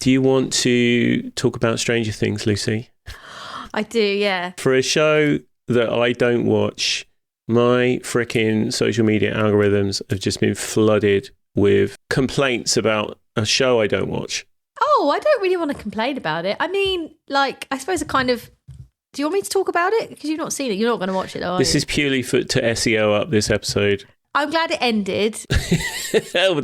Do you want to talk about Stranger Things, Lucy? I do, yeah. For a show that I don't watch, my freaking social media algorithms have just been flooded with complaints about a show I don't watch. Oh, I don't really want to complain about it. I mean, like, I suppose do you want me to talk about it? Because you've not seen it. You're not going to watch it, are you? This is purely to SEO up this episode. I'm glad it ended.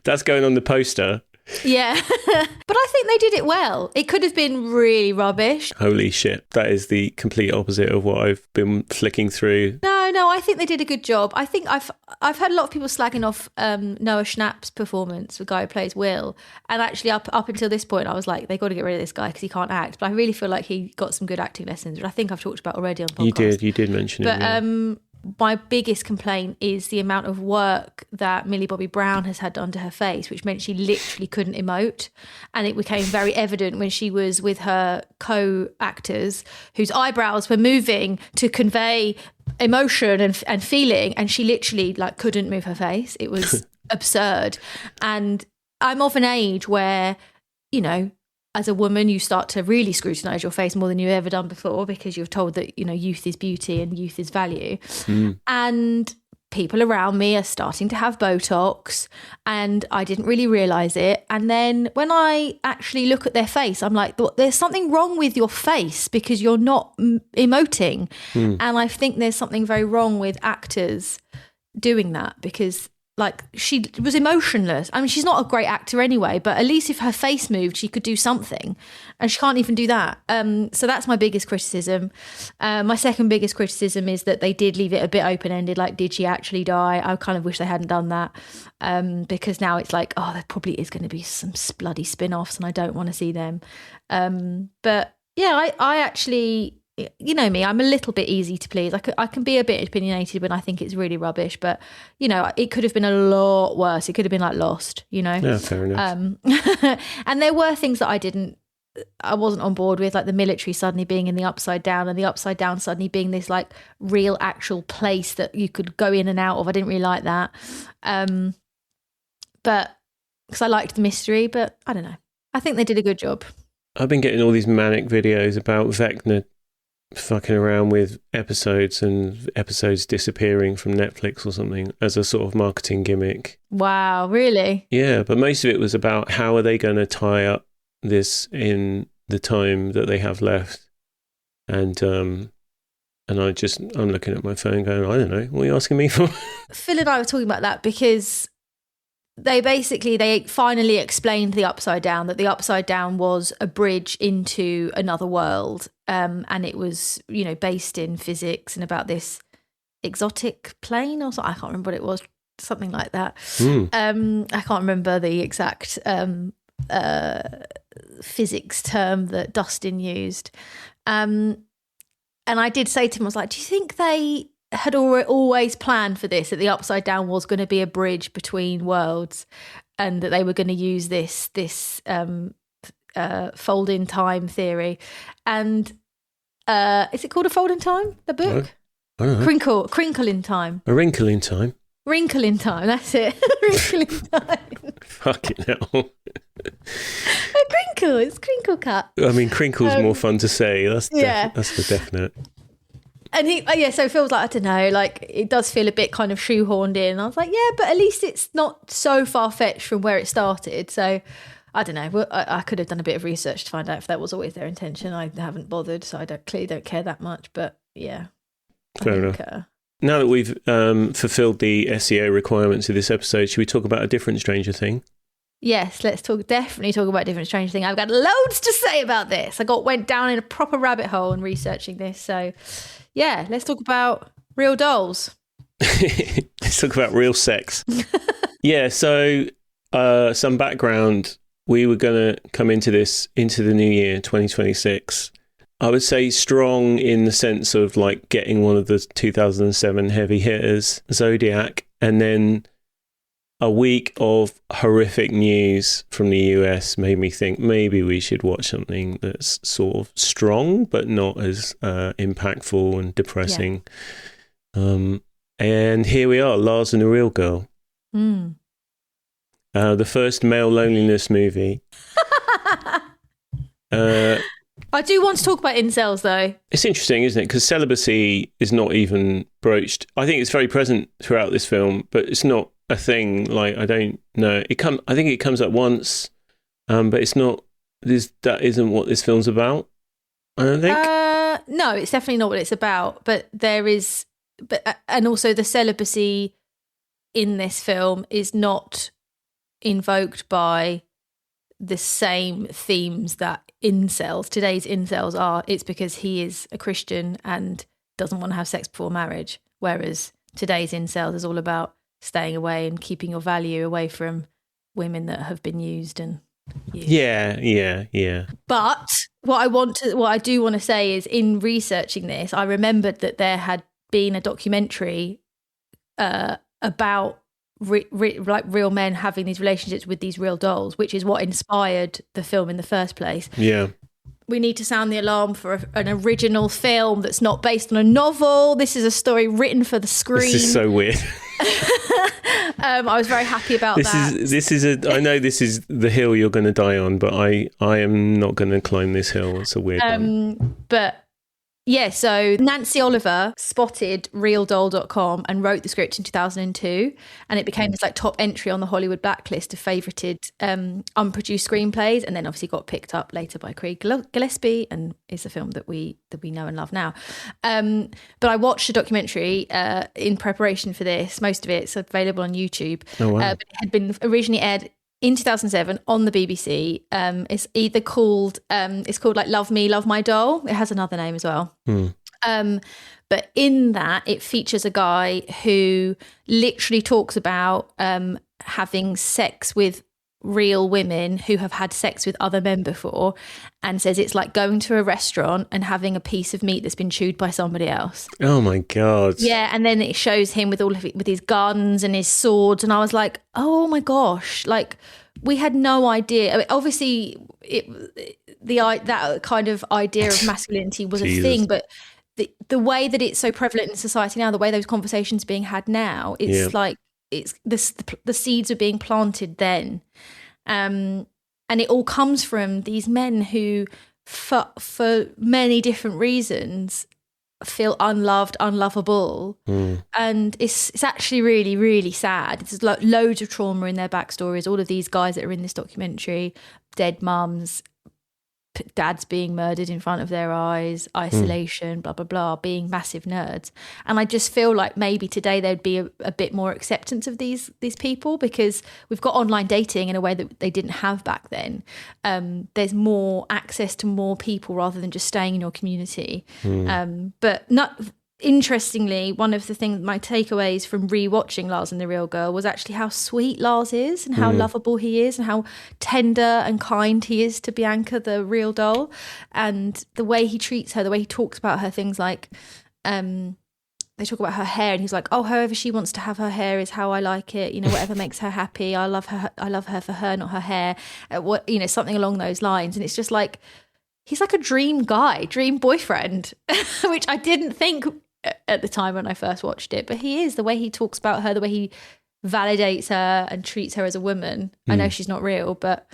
That's going on the poster. Yeah. But I think they did it well. It could have been really rubbish. Holy shit. That is the complete opposite of what I've been flicking through. No, I think they did a good job. I think I've heard a lot of people slagging off Noah Schnapp's performance, the guy who plays Will. And actually up until this point, I was like, they got to get rid of this guy because he can't act. But I really feel like he got some good acting lessons, which I think I've talked about already on the podcast. You did mention it. But yeah. My biggest complaint is the amount of work that Millie Bobby Brown has had done to her face, which meant she literally couldn't emote. And it became very evident when she was with her co-actors whose eyebrows were moving to convey emotion and feeling, and she literally like couldn't move her face. It was absurd. And I'm of an age where, you know, as a woman, you start to really scrutinise your face more than you've ever done before because you're told that, you know, youth is beauty and youth is value. And people around me are starting to have Botox and I didn't really realise it. And then when I actually look at their face, I'm like, there's something wrong with your face because you're not emoting. And I think there's something very wrong with actors doing that because like she was emotionless. I mean, she's not a great actor anyway, but at least if her face moved, she could do something. And she can't even do that. So that's my biggest criticism. My second biggest criticism is that they did leave it a bit open-ended. Like, did she actually die? I kind of wish they hadn't done that because now it's like, oh, there probably is going to be some bloody spin-offs and I don't want to see them. But yeah, I actually... You know me, I'm a little bit easy to please. I can be a bit opinionated when I think it's really rubbish, but, you know, it could have been a lot worse. It could have been like Lost, you know? Yeah, fair enough. And there were things that I wasn't on board with, like the military suddenly being in the Upside Down and the Upside Down suddenly being this like real actual place that you could go in and out of. I didn't really like that. But because I liked the mystery, but I don't know. I think they did a good job. I've been getting all these manic videos about Vecna fucking around with episodes and episodes disappearing from Netflix or something as a sort of marketing gimmick. Wow, really? Yeah, but most of it was about how are they going to tie up this in the time that they have left. And I'm looking at my phone going, I don't know, what are you asking me for? Phil and I were talking about that because they finally explained the Upside Down, that the Upside Down was a bridge into another world. And it was, you know, based in physics and about this exotic plane or something. I can't remember what it was, something like that. I can't remember the exact physics term that Dustin used. And I did say to him, I was like, do you think they had always planned for this, that the Upside Down was going to be a bridge between worlds and that they were going to use this fold in time theory? And is it called a fold in time, the book? I don't know. Crinkle in time. A wrinkle in time. Wrinkle in time, that's it. Wrinkle in time. Fucking hell. A crinkle, it's crinkle cut. I mean, crinkle's more fun to say. That's the definite. And so Phil's like, I don't know, like it does feel a bit kind of shoehorned in. I was like, yeah, but at least it's not so far-fetched from where it started. So I don't know. I could have done a bit of research to find out if that was always their intention. I haven't bothered, so I clearly don't care that much. But yeah. Fair enough. Now that we've fulfilled the SEO requirements of this episode, should we talk about a different Stranger Thing? Yes, let's definitely talk about a different Stranger Thing. I've got loads to say about this. went down in a proper rabbit hole in researching this. So yeah, let's talk about real dolls. Let's talk about real sex. Yeah, so some background. We were going to come into the new year, 2026. I would say strong in the sense of like getting one of the 2007 heavy hitters, Zodiac, and then a week of horrific news from the US made me think maybe we should watch something that's sort of strong but not as impactful and depressing. Yeah. And here we are, Lars and the Real Girl. The first male loneliness movie. I do want to talk about incels, though. It's interesting, isn't it? Because celibacy is not even broached. I think it's very present throughout this film, but it's not a thing. Like, I don't know. I think it comes up once, but it's not. That isn't what this film's about. I don't think. No, it's definitely not what it's about. But there is, and also the celibacy in this film is not invoked by the same themes that today's incels are. It's because he is a Christian and doesn't want to have sex before marriage, whereas today's incels is all about staying away and keeping your value away from women that have been used and used. Yeah. But what I do want to say is, in researching this, I remembered that there had been a documentary about like real men having these relationships with these real dolls, which is what inspired the film in the first place. Yeah. We need to sound the alarm for an original film that's not based on a novel. This is a story written for the screen. This is so weird. I was very happy about that. I know this is the hill you're going to die on, but I am not going to climb this hill. It's a weird one. But yeah, so Nancy Oliver spotted realdoll.com and wrote the script in 2002, and it became this like top entry on the Hollywood blacklist of favorited unproduced screenplays, and then obviously got picked up later by Craig Gillespie and is a film that we know and love now. But I watched a documentary in preparation for this. Most of it's available on YouTube. Oh, wow. But it had been originally aired in 2007 on the BBC. It's either called like Love Me, Love My Doll. It has another name as well. But in that, it features a guy who literally talks about having sex with real women who have had sex with other men before, and says it's like going to a restaurant and having a piece of meat that's been chewed by somebody else. Oh my God. Yeah, and then it shows him with with his guns and his swords, and I was like, oh my gosh, like we had no idea. I mean, obviously that kind of idea of masculinity was a thing, but the way that it's so prevalent in society now, the way those conversations are being had now, it's like the seeds are being planted then. And it all comes from these men who, for many different reasons, feel unloved, unlovable. And it's actually really, really sad. There's like loads of trauma in their backstories. All of these guys that are in this documentary, dead mums, dads being murdered in front of their eyes, isolation, blah, blah, blah, being massive nerds. And I just feel like maybe today there'd be a bit more acceptance of these people, because we've got online dating in a way that they didn't have back then. There's more access to more people rather than just staying in your community. But not... Interestingly, one of the things, my takeaways from rewatching Lars and the Real Girl was actually how sweet Lars is and how lovable he is and how tender and kind he is to Bianca, the real doll, and the way he treats her, the way he talks about her, things like they talk about her hair and he's like, oh, however she wants to have her hair is how I like it, you know, whatever makes her happy. I love her for her, not her hair, something along those lines. And it's just like, he's like a dream guy, dream boyfriend, which I didn't think at the time when I first watched it, but he is. The way he talks about her, the way he validates her and treats her as a woman. I know she's not real, but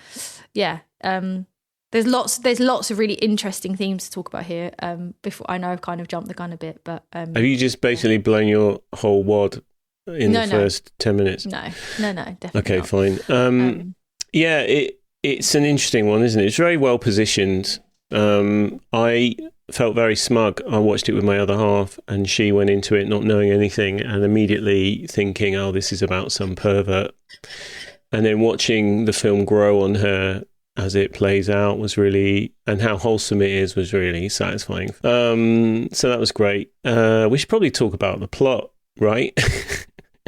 yeah, there's lots of really interesting themes to talk about here. Before, I know I've kind of jumped the gun a bit, but have you just basically blown your whole wad in the first 10 minutes? No, definitely okay, not. Fine. Yeah, it's an interesting one, isn't it? It's very well positioned. I felt very smug. I watched it with my other half, and she went into it not knowing anything and immediately thinking, oh, this is about some pervert. And then watching the film grow on her as it plays out was really, and how wholesome it is, was really satisfying. So that was great. We should probably talk about the plot, right?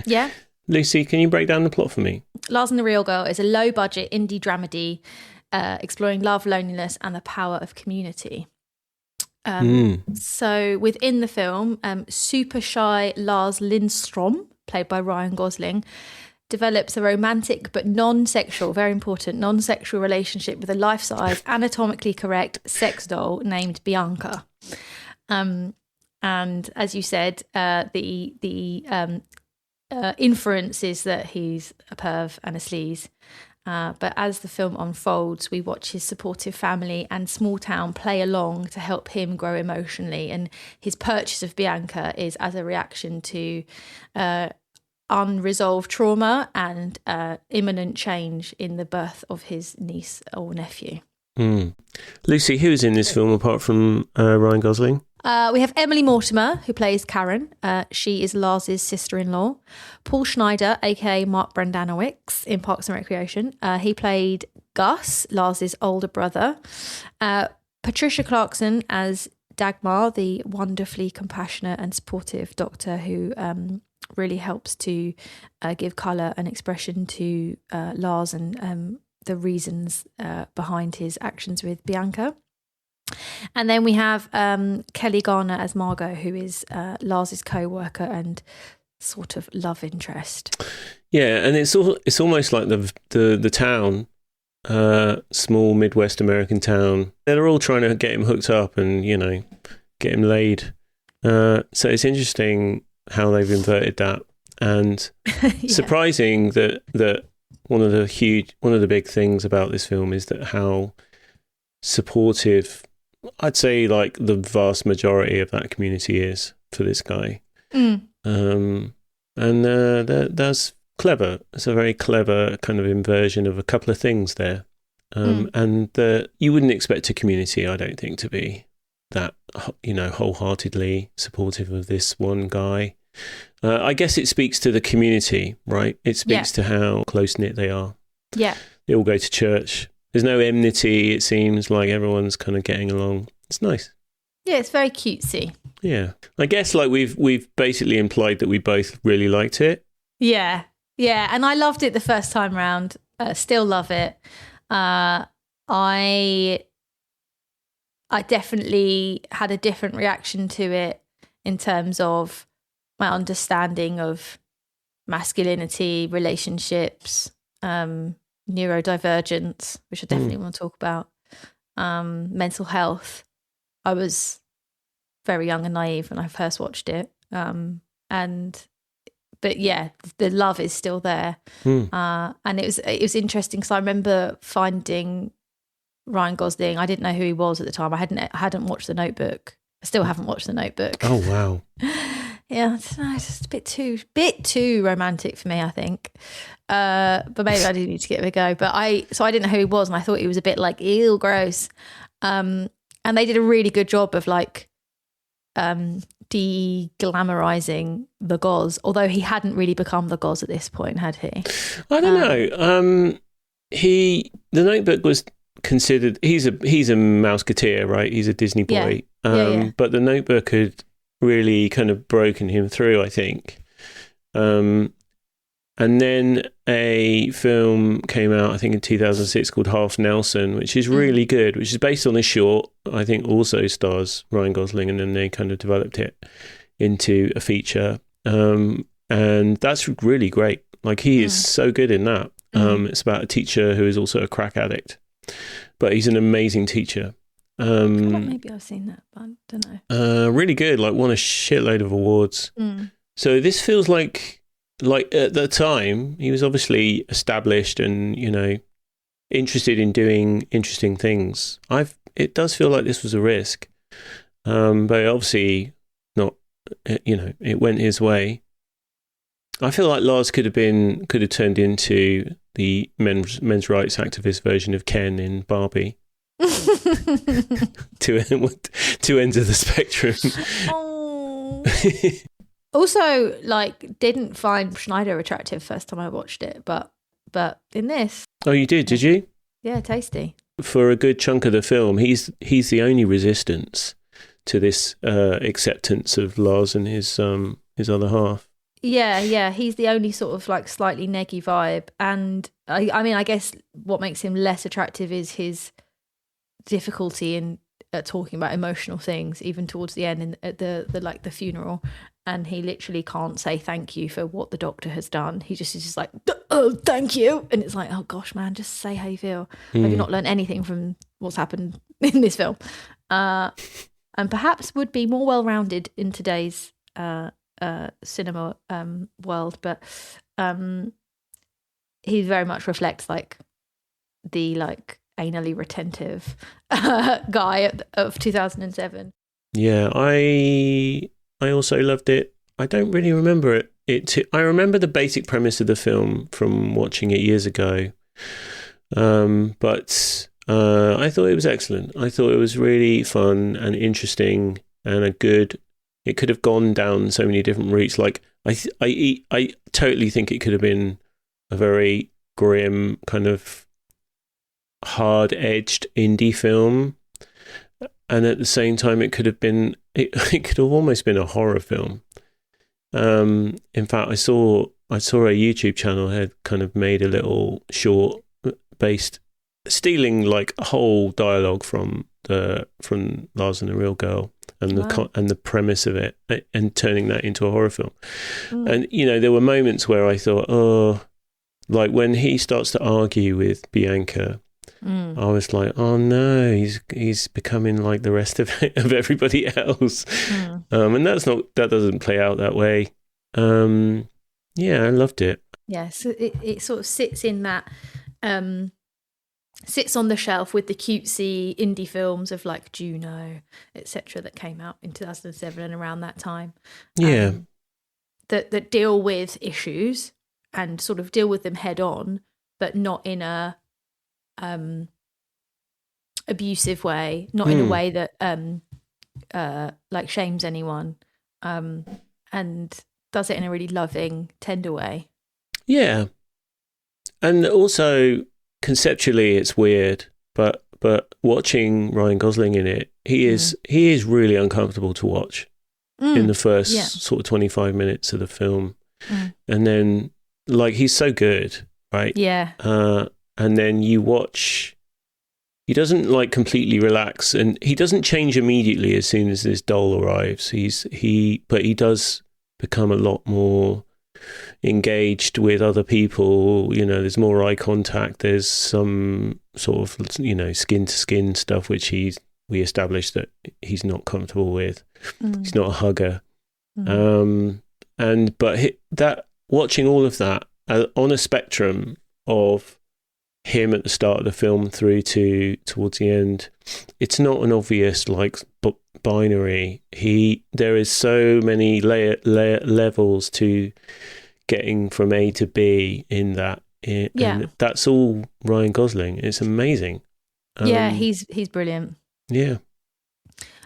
Yeah. Lucy, can you break down the plot for me? Lars and the Real Girl is a low-budget indie dramedy exploring love, loneliness, and the power of community. So within the film, super shy Lars Lindstrom, played by Ryan Gosling, develops a romantic but non-sexual, very important, non-sexual relationship with a life-size, anatomically correct sex doll named Bianca. And as you said, the inference is that he's a perv and a sleaze. But as the film unfolds, we watch his supportive family and small town play along to help him grow emotionally. And his purchase of Bianca is as a reaction to unresolved trauma and imminent change in the birth of his niece or nephew. Lucy, who is in this film apart from Ryan Gosling? We have Emily Mortimer, who plays Karen. She is Lars's sister-in-law. Paul Schneider, aka Mark Brendanowicz in Parks and Recreation. He played Gus, Lars's older brother. Patricia Clarkson as Dagmar, the wonderfully compassionate and supportive doctor who really helps to give colour and expression to Lars and the reasons behind his actions with Bianca. And then we have Kelly Garner as Margot, who is Lars's co-worker and sort of love interest. Yeah, and it's almost like the town, small Midwest American town. They're all trying to get him hooked up and get him laid. So it's interesting how they've inverted that, and surprising that one of the big things about this film is that how supportive, I'd say, like the vast majority of that community is for this guy. And that's clever. It's a very clever kind of inversion of a couple of things there. And you wouldn't expect a community, I don't think, to be that, wholeheartedly supportive of this one guy. I guess it speaks to the community, right? It speaks to how close-knit they are. Yeah. They all go to church. There's no enmity. It seems like everyone's kind of getting along. It's nice. Yeah, it's very cutesy. Yeah. I guess like we've basically implied that we both really liked it. Yeah. Yeah. And I loved it the first time round. Still love it. I definitely had a different reaction to it in terms of my understanding of masculinity, relationships, neurodivergence, which I definitely want to talk about, mental health. I was very young and naive when I first watched it. But yeah, the love is still there. And it was interesting because I remember finding Ryan Gosling. I didn't know who he was at the time. I hadn't watched The Notebook. I still haven't watched The Notebook. Oh wow. Yeah, I don't know, it's just a bit too romantic for me, I think. But maybe I do need to give it a go. But I didn't know who he was, and I thought he was a bit like, ew, gross. And they did a really good job of like de-glamorizing the Goz, although he hadn't really become the Goz at this point, had he? I don't know. The Notebook was considered, he's a Mouseketeer, right? He's a Disney boy. Yeah. But the Notebook had really kind of broken him through, I think. And then a film came out, I think in 2006, called Half Nelson, which is really good, which is based on a short, I think also stars Ryan Gosling, and then they kind of developed it into a feature. And that's really great. Like, he is so good in that. It's about a teacher who is also a crack addict, but he's an amazing teacher. Maybe I've seen that, but I don't know. Really good, like won a shitload of awards. So this feels like at the time he was obviously established and interested in doing interesting things. It does feel like this was a risk, but obviously not. It went his way. I feel like Lars could have turned into the men's rights activist version of Ken in Barbie. Two ends of the spectrum. Oh. Also, like, didn't find Schneider attractive first time I watched it, but in this. Oh, you did you? Yeah, tasty. For a good chunk of the film, he's the only resistance to this acceptance of Lars and his other half. Yeah, he's the only sort of like slightly neggy vibe, and I mean, I guess what makes him less attractive is his difficulty in talking about emotional things, even towards the end at the funeral, and he literally can't say thank you for what the doctor has done. He is just like, oh, thank you, and it's like, oh gosh, man, just say how you feel. Have you not learned anything from what's happened in this film? And perhaps would be more well-rounded in today's cinema world, but he very much reflects like the like anally retentive guy of 2007. Yeah, I also loved it. I don't really remember I remember the basic premise of the film from watching it years ago, but I thought it was excellent. I thought it was really fun and interesting and it could have gone down so many different routes. Like I totally think it could have been a very grim, kind of hard-edged indie film, and at the same time it could have almost been a horror film. In fact, I saw a YouTube channel had kind of made a little short based stealing like a whole dialogue from Lars and the Real Girl and the premise of it and turning that into a horror film. And there were moments where I thought, oh, like when he starts to argue with Bianca, I was like, oh no, he's becoming like the rest of everybody else. And that doesn't play out that way. Yeah, I loved it. Yeah, so it sort of sits in that sits on the shelf with the cutesy indie films of like Juno, etc., that came out in 2007 and around that time. Yeah. That deal with issues and sort of deal with them head on, but not in a abusive way, not in a way that like shames anyone, and does it in a really loving, tender way. Yeah. And also conceptually it's weird, but watching Ryan Gosling in it, he is really uncomfortable to watch in the first sort of 25 minutes of the film. And then like he's so good, right? Yeah. And then you watch, he doesn't like completely relax, and he doesn't change immediately as soon as this doll arrives. But he does become a lot more engaged with other people. There's more eye contact. There's some sort of skin to skin stuff which we established that he's not comfortable with. He's not a hugger. That watching all of that on a spectrum of him at the start of the film through to towards the end, it's not an obvious like binary. There is so many levels to getting from A to B in that. And that's all Ryan Gosling. It's amazing. He's brilliant. Yeah,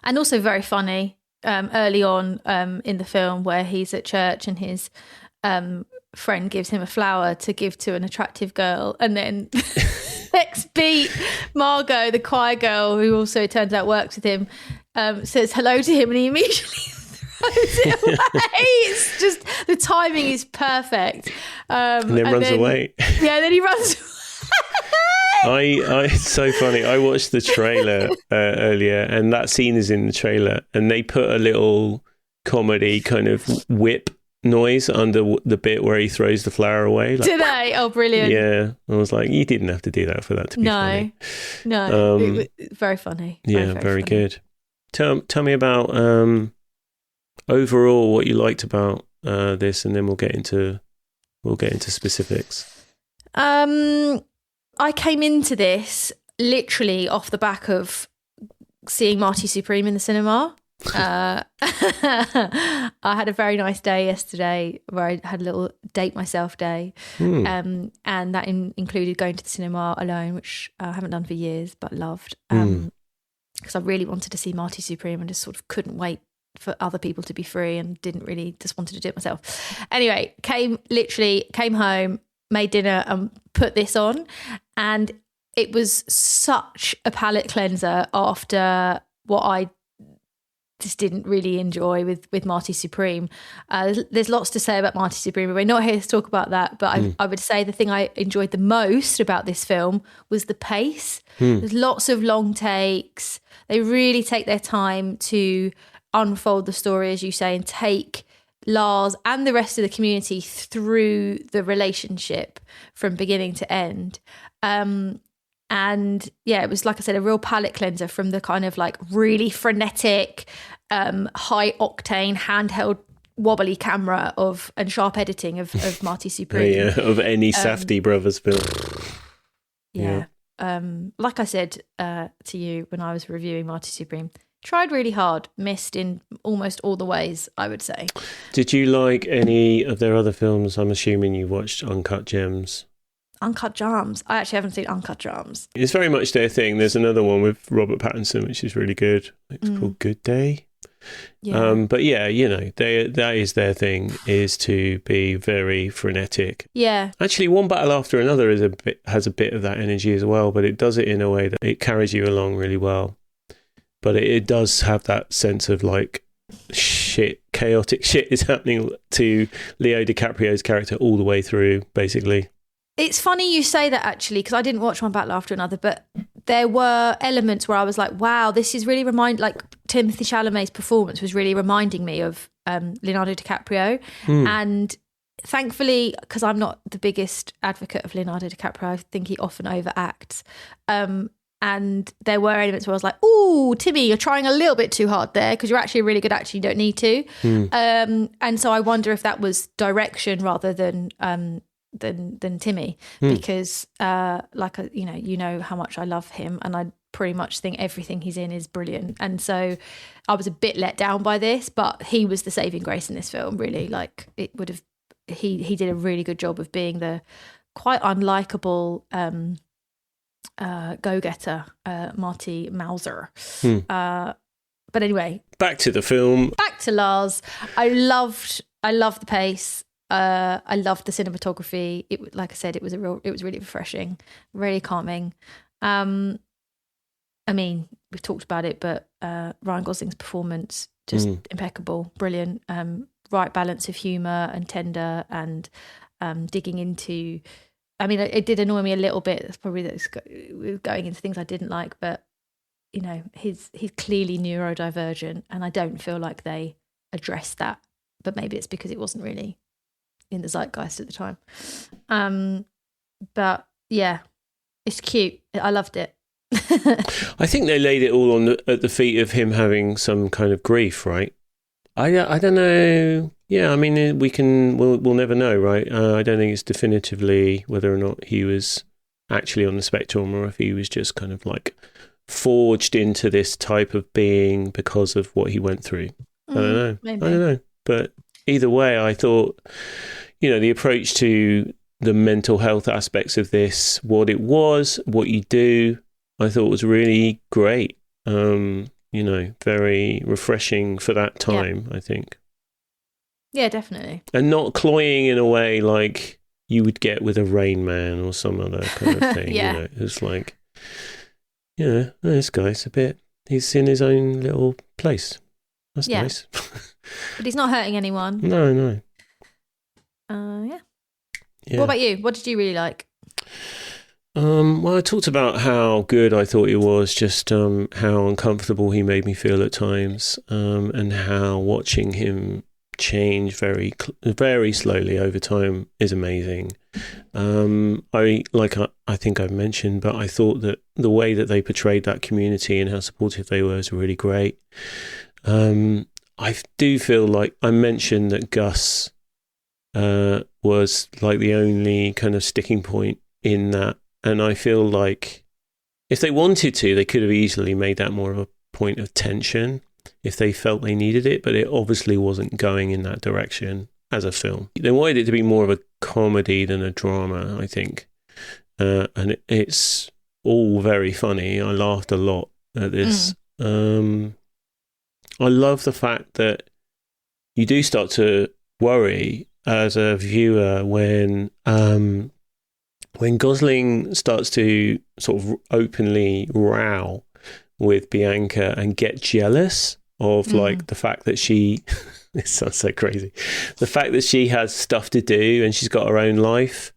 and also very funny. Early on in the film, where he's at church and his friend gives him a flower to give to an attractive girl, and then next beat, Margot, the choir girl, who also turns out works with him, says hello to him, and he immediately throws it away. It's just, the timing is perfect. And then runs away. Yeah, then he runs away. It's so funny. I watched the trailer earlier, and that scene is in the trailer, and they put a little comedy kind of whip noise under the bit where he throws the flower away. Like, do they? Oh, brilliant. Yeah. I was like, you didn't have to do that for that to be funny. No. Very funny. Yeah, very good. Tell me about overall what you liked about this, and then we'll get into specifics. I came into this literally off the back of seeing Marty Supreme in the cinema. I had a very nice day yesterday where I had a little date myself day, and that included going to the cinema alone, which I haven't done for years but loved, because I really wanted to see Marty Supreme and just sort of couldn't wait for other people to be free, and didn't really, just wanted to do it myself. Anyway, came home, made dinner and put this on, and it was such a palate cleanser after what I just didn't really enjoy with Marty Supreme. There's lots to say about Marty Supreme, but we're not here to talk about that. But I would say the thing I enjoyed the most about this film was the pace. There's lots of long takes. They really take their time to unfold the story, as you say, and take Lars and the rest of the community through the relationship from beginning to end. And yeah, it was, like I said, a real palate cleanser from the kind of like really frenetic, high octane, handheld, wobbly camera and sharp editing of Marty Supreme. Of any Safdie Brothers film. Yeah. like I said to you when I was reviewing Marty Supreme, tried really hard, missed in almost all the ways, I would say. Did you like any of their other films? I'm assuming you watched Uncut Gems. Uncut Gems. I actually haven't seen Uncut Gems. It's very much their thing. There's another one with Robert Pattinson, which is really good. It's called Good Day. Yeah. But yeah, you know, that is their thing, is to be very frenetic. Yeah. Actually, One Battle After Another has a bit of that energy as well, but it does it in a way that it carries you along really well. But it does have that sense of like chaotic shit is happening to Leo DiCaprio's character all the way through, basically. It's funny you say that, actually, because I didn't watch One Battle After Another, but there were elements where I was like, wow, this is really like Timothée Chalamet's performance was really reminding me of Leonardo DiCaprio. And thankfully, because I'm not the biggest advocate of Leonardo DiCaprio, I think he often overacts. And there were elements where I was like, ooh, Timmy, you're trying a little bit too hard there because you're actually a really good actor. You don't need to. And so I wonder if that was direction rather than Timmy, because you know how much I love him, and I pretty much think everything he's in is brilliant. And so I was a bit let down by this, but he was the saving grace in this film, really. Like, it would have, he did a really good job of being the quite unlikable go-getter, Marty Mauser. But anyway, back to the film. Back to Lars. I loved the pace. I loved the cinematography. It, like I said, it was really refreshing, really calming. I mean, we've talked about it, but Ryan Gosling's performance, just impeccable, brilliant. Right balance of humour and tender, and digging into. I mean, it did annoy me a little bit. It's probably going into things I didn't like, but you know, he's clearly neurodivergent, and I don't feel like they addressed that. But maybe it's because it wasn't really in the zeitgeist at the time. But yeah, it's cute. I loved it. I think they laid it all at the feet of him having some kind of grief, right? I don't know. Yeah, I mean, we'll never know, right? I don't think it's definitively whether or not he was actually on the spectrum or if he was just kind of like forged into this type of being because of what he went through. I don't know. Maybe. I don't know. But either way, I thought, you know, the approach to the mental health aspects of this, what it was, what you do, I thought was really great. You know, very refreshing for that time, I think. Yeah, definitely. And not cloying in a way like you would get with a Rain Man or some other kind of thing. Yeah. You know, it's like, yeah, this guy's he's in his own little place. That's nice. But he's not hurting anyone. No. Yeah. What about you? What did you really like? Well, I talked about how good I thought he was, just how uncomfortable he made me feel at times, and how watching him change very, very slowly over time is amazing. I think I've mentioned, but I thought that the way that they portrayed that community and how supportive they were is really great. I do feel like I mentioned that Gus was like the only kind of sticking point in that. And I feel like if they wanted to, they could have easily made that more of a point of tension if they felt they needed it, but it obviously wasn't going in that direction as a film. They wanted it to be more of a comedy than a drama, I think. And it's all very funny. I laughed a lot at this. I love the fact that you do start to worry as a viewer when Gosling starts to sort of openly row with Bianca and get jealous of like the fact that she, it sounds so crazy, the fact that she has stuff to do and she's got her own life.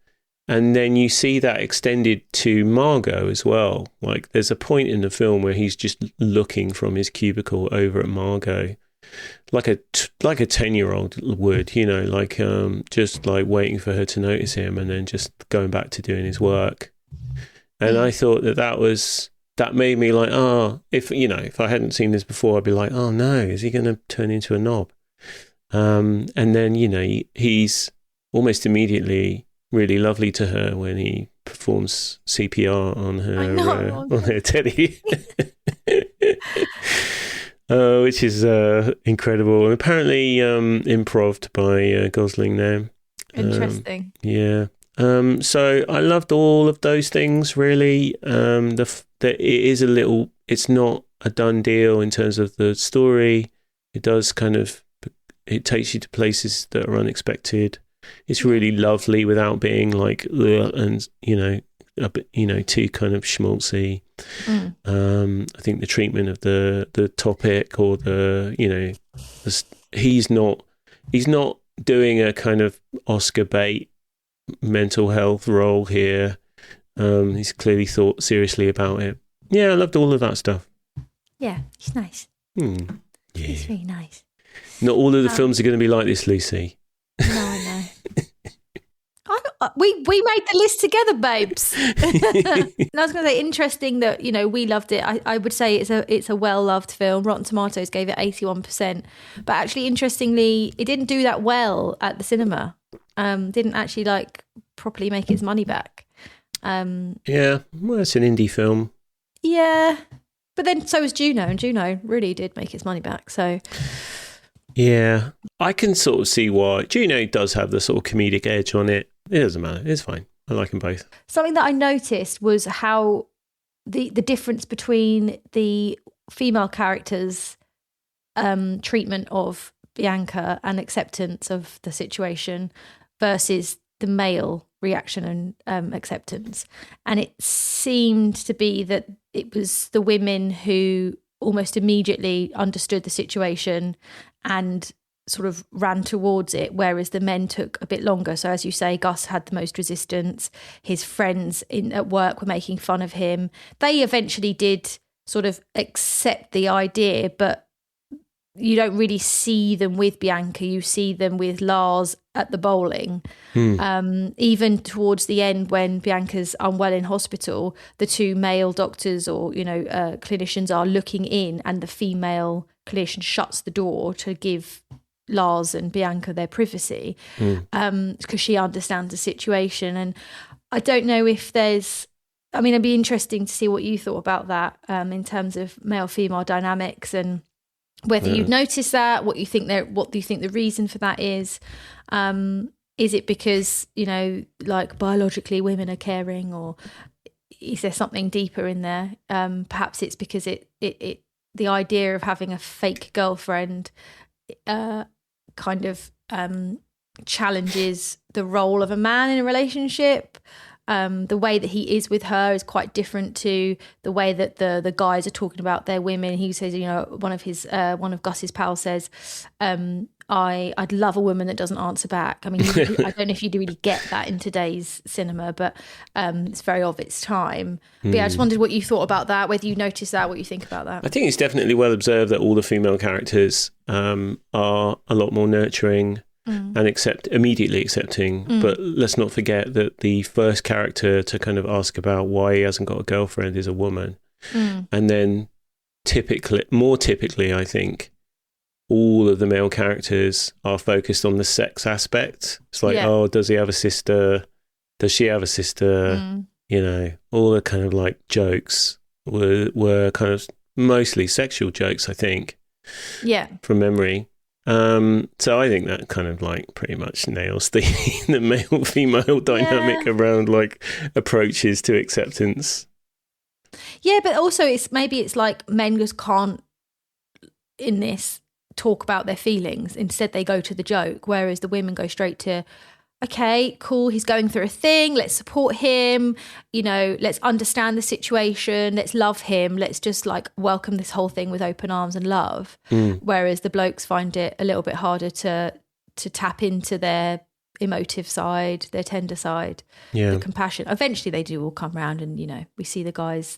And then you see that extended to Margot as well. Like there's a point in the film where he's just looking from his cubicle over at Margot like a 10-year-old would, you know, like just like waiting for her to notice him and then just going back to doing his work. And I thought that made me like, if I hadn't seen this before, I'd be like, oh no, is he going to turn into a knob? And then, you know, he's almost immediately really lovely to her when he performs CPR on her teddy. Which is incredible, and apparently improved by Gosling now. Interesting. Yeah. So I loved all of those things, really. It's not a done deal in terms of the story. It does it takes you to places that are unexpected. It's really lovely without being like, and too kind of schmaltzy. I think the treatment of the topic, or he's not doing a kind of Oscar bait mental health role here. He's clearly thought seriously about it. Yeah, I loved all of that stuff. Yeah, he's nice. Yeah. He's really nice. Not all of the films are going to be like this, Lucy. No, I know. We made the list together, babes. And I was going to say, interesting that we loved it. I would say it's a well loved film. Rotten Tomatoes gave it 81%, but actually, interestingly, it didn't do that well at the cinema. Didn't actually properly make its money back. Yeah, well, it's an indie film. Yeah, but then so was Juno, and Juno really did make its money back. So. Yeah, I can sort of see why. Juno does have the sort of comedic edge on it. It doesn't matter. It's fine. I like them both. Something that I noticed was how the difference between the female characters' treatment of Bianca and acceptance of the situation versus the male reaction and acceptance. And it seemed to be that it was the women who almost immediately understood the situation and sort of ran towards it, whereas the men took a bit longer. So as you say, Gus had the most resistance. His friends at work were making fun of him. They eventually did sort of accept the idea, but you don't really see them with Bianca. You see them with Lars at the bowling. Even towards the end, when Bianca's unwell in hospital, the two male doctors or clinicians are looking in, and the female clinician shuts the door to give Lars and Bianca their privacy, because she understands the situation. And I don't know if it'd be interesting to see what you thought about that, in terms of male-female dynamics, and whether you'd notice that, what do you think the reason for that is? Is it because, biologically women are caring, or is there something deeper in there? Perhaps it's because the idea of having a fake girlfriend challenges the role of a man in a relationship. The way that he is with her is quite different to the way that the guys are talking about their women. He says, one of Gus's pals says, I'd love a woman that doesn't answer back. I mean, I don't know if you do really get that in today's cinema, but it's very of its time. But yeah, I just wondered what you thought about that, whether you noticed that, what you think about that. I think it's definitely well observed that all the female characters are a lot more nurturing and immediately accepting. But let's not forget that the first character to kind of ask about why he hasn't got a girlfriend is a woman. And then more typically, I think, all of the male characters are focused on the sex aspect. It's like, oh, does he have a sister? Does she have a sister? All the kind of like jokes were kind of mostly sexual jokes, I think. Yeah. From memory. So I think that kind of like pretty much nails the male-female dynamic around like approaches to acceptance. Yeah, but also it's like men just can't in this talk about their feelings. Instead they go to the joke, whereas the women go straight to, okay, cool, he's going through a thing, let's support him, let's understand the situation, let's love him, let's just like welcome this whole thing with open arms and love. Whereas the blokes find it a little bit harder to tap into their emotive side, their tender side, the compassion. Eventually they do all come round, and we see the guys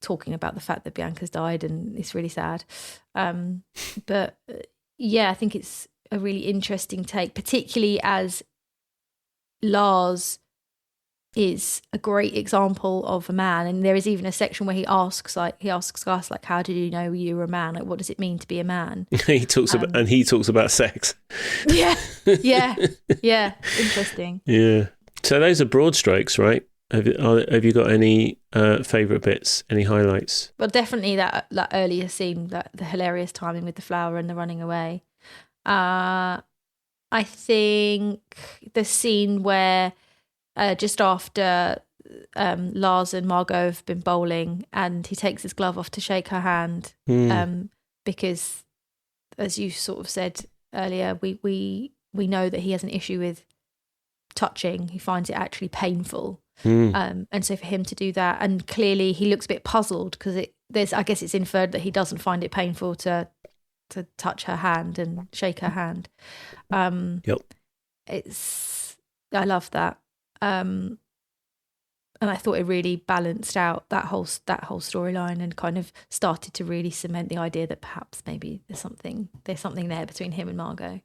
talking about the fact that Bianca's died, and it's really sad. But yeah, I think it's a really interesting take, particularly as Lars is a great example of a man, and there is even a section where he asks us like, how did you know you were a man? Like, what does it mean to be a man? he talks about sex. Yeah. Interesting. Yeah. So those are broad strokes, right? Have you got any favourite bits? Any highlights? Well, definitely that earlier scene, the hilarious timing with the flower and the running away. I think the scene where just after Lars and Margot have been bowling and he takes his glove off to shake her hand, because, as you sort of said earlier, we know that he has an issue with touching. He finds it actually painful. And so for him to do that, and clearly he looks a bit puzzled because I guess it's inferred that he doesn't find it painful to touch her hand and shake her hand. Yep. I love that. And I thought it really balanced out that whole storyline and kind of started to really cement the idea that perhaps maybe there's something there between him and Margot.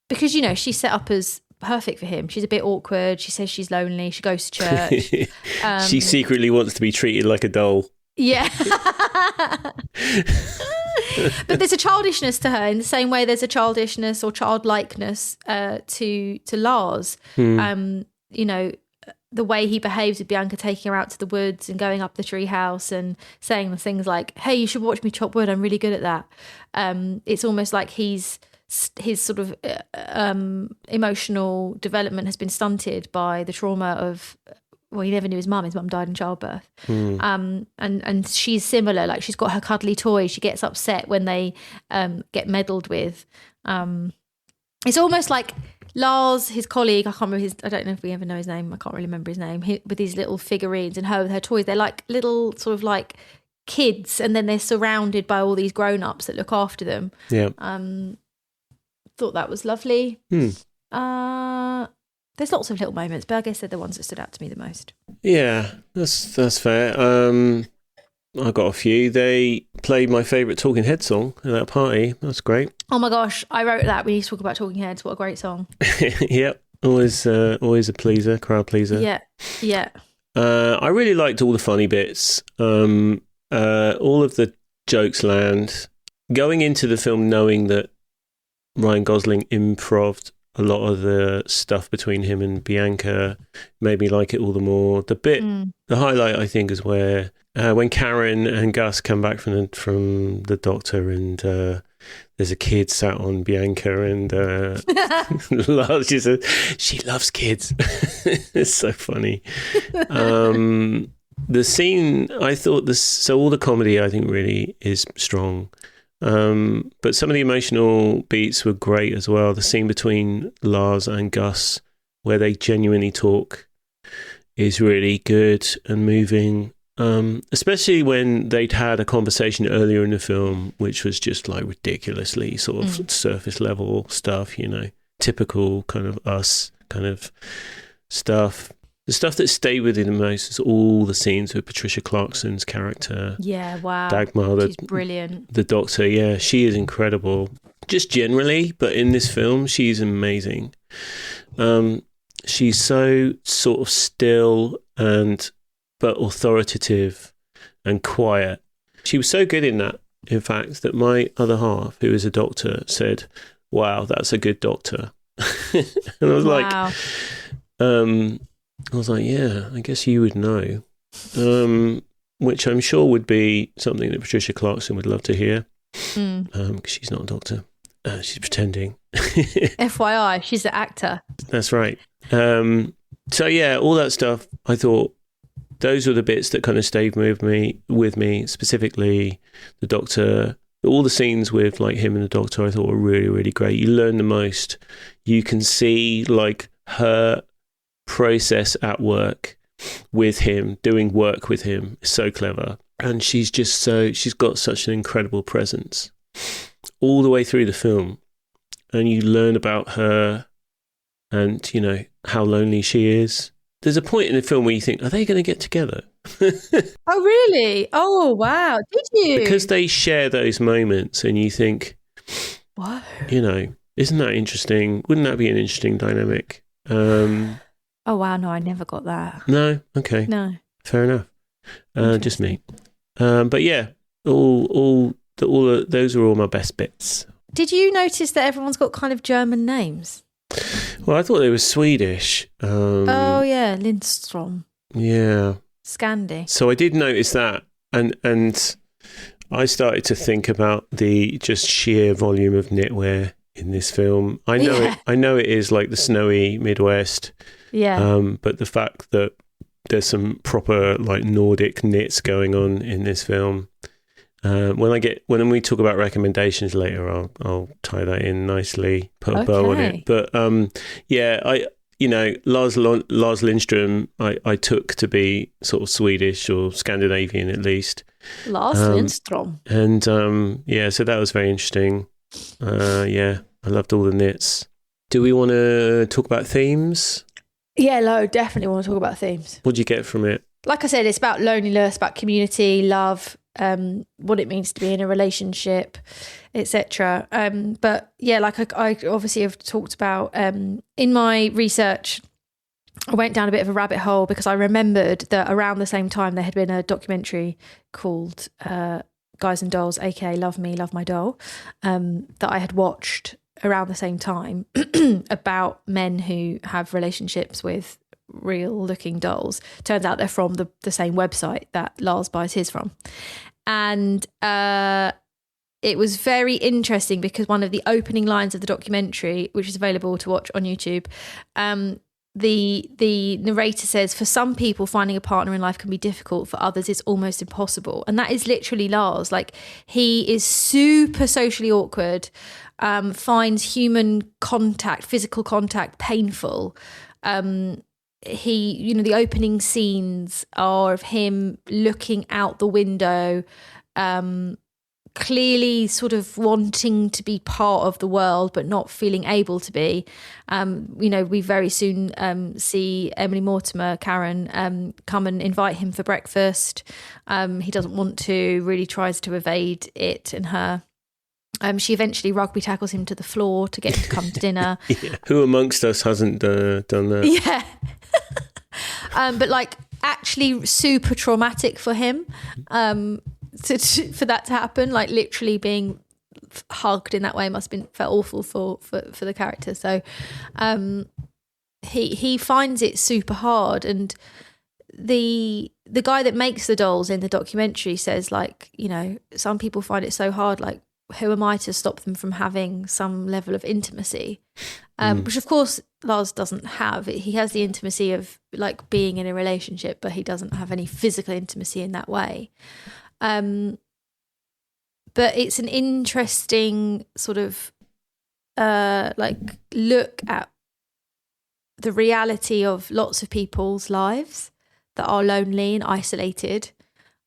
Because, you know, she's set up as perfect for him. She's a bit awkward. She says she's lonely. She goes to church. She secretly wants to be treated like a doll. Yeah. But there's a childishness to her in the same way there's a childishness or childlikeness to Lars. You know, the way he behaves with Bianca, taking her out to the woods and going up the tree house and saying the things like, hey, you should watch me chop wood. I'm really good at that. It's almost like his sort of emotional development has been stunted by the trauma of, well, he never knew his mum. His mum died in childbirth. And she's similar. Like, she's got her cuddly toy. She gets upset when they get meddled with. It's almost like Lars, his colleague, I don't know if we ever know his name. I can't really remember his name. With these little figurines and her with her toys. They're like little sort of like kids, and then they're surrounded by all these grown-ups that look after them. Yeah. Thought that was lovely. There's lots of little moments, but I guess they're the ones that stood out to me the most. Yeah, that's fair. I got a few. They played my favourite Talking Head song at that party. That's great. Oh my gosh, I wrote that. We need to talk about Talking Heads. What a great song. Yep, always a pleaser, crowd pleaser. Yeah. I really liked all the funny bits. All of the jokes land. Going into the film knowing that Ryan Gosling improv'd a lot of the stuff between him and Bianca made me like it all the more. The highlight, I think, is where when Karen and Gus come back from the doctor, and there's a kid sat on Bianca, and Lars just says, she loves kids. It's so funny. The scene, I thought so all the comedy, I think, really is strong. But some of the emotional beats were great as well. The scene between Lars and Gus, where they genuinely talk, is really good and moving. Especially when they'd had a conversation earlier in the film, which was just like ridiculously sort of surface level stuff, you know, typical kind of us kind of stuff. The stuff that stayed with me the most is all the scenes with Patricia Clarkson's character. Yeah, wow. Dagmar, she's brilliant. The doctor, yeah, she is incredible. Just generally, but in this film, she's amazing. She's so sort of still but authoritative and quiet. She was so good in that, in fact, that my other half, who is a doctor, said, wow, that's a good doctor. And I was like, yeah, I guess you would know. Which I'm sure would be something that Patricia Clarkson would love to hear. Because she's not a doctor. She's pretending. FYI, she's an actor. That's right. So yeah, all that stuff, I thought those were the bits that kind of stayed with me, specifically the doctor. All the scenes with like him and the doctor, I thought were really, really great. You learn the most. You can see like her process at work with him, doing work with him is so clever. And she's got such an incredible presence all the way through the film. And you learn about her and, you know, how lonely she is. There's a point in the film where you think, are they going to get together? Oh, really? Oh, wow. Did you? Because they share those moments and you think, whoa, you know, isn't that interesting? Wouldn't that be an interesting dynamic? Oh, wow. No, I never got that. No? Okay. No. Fair enough. Just me. But yeah, those are all my best bits. Did you notice that everyone's got kind of German names? Well, I thought they were Swedish. Oh yeah, Lindstrom. Yeah. Scandi. So I did notice that, and I started to think about the just sheer volume of knitwear in this film. I know it is like the snowy Midwest. Yeah. But the fact that there's some proper like Nordic knits going on in this film. When we talk about recommendations later, I'll tie that in nicely, put a bow on it. But Lars Lindstrom, I took to be sort of Swedish or Scandinavian at least. Lars Lindstrom. And so that was very interesting. I loved all the knits. Do we want to talk about themes? Yeah, no, definitely want to talk about themes. What do you get from it? Like I said, it's about loneliness, about community, love, what it means to be in a relationship, etc. But yeah, like I obviously have talked about in my research, I went down a bit of a rabbit hole because I remembered that around the same time there had been a documentary called Guys and Dolls, aka Love Me, Love My Doll, that I had watched around the same time about men who have relationships with real looking dolls. Turns out they're from the same website that Lars buys his from. And it was very interesting because one of the opening lines of the documentary, which is available to watch on YouTube, the narrator says, for some people finding a partner in life can be difficult, for others it's almost impossible. And that is literally Lars. Like, he is super socially awkward, finds human contact, physical contact painful. The opening scenes are of him looking out the window, clearly sort of wanting to be part of the world but not feeling able to be. We very soon see Emily Mortimer, Karen, come and invite him for breakfast. He doesn't want to, really tries to evade it and her. She eventually rugby tackles him to the floor to get him to come to dinner. Yeah. Who amongst us hasn't done that? Yeah. But like actually super traumatic for him for that to happen, like literally being hugged in that way must have been felt awful for the character. So he finds it super hard, and the guy that makes the dolls in the documentary says, like, some people find it so hard, like, who am I to stop them from having some level of intimacy? Which of course Lars doesn't have. He has the intimacy of like being in a relationship, but he doesn't have any physical intimacy in that way. But it's an interesting sort of like look at the reality of lots of people's lives that are lonely and isolated.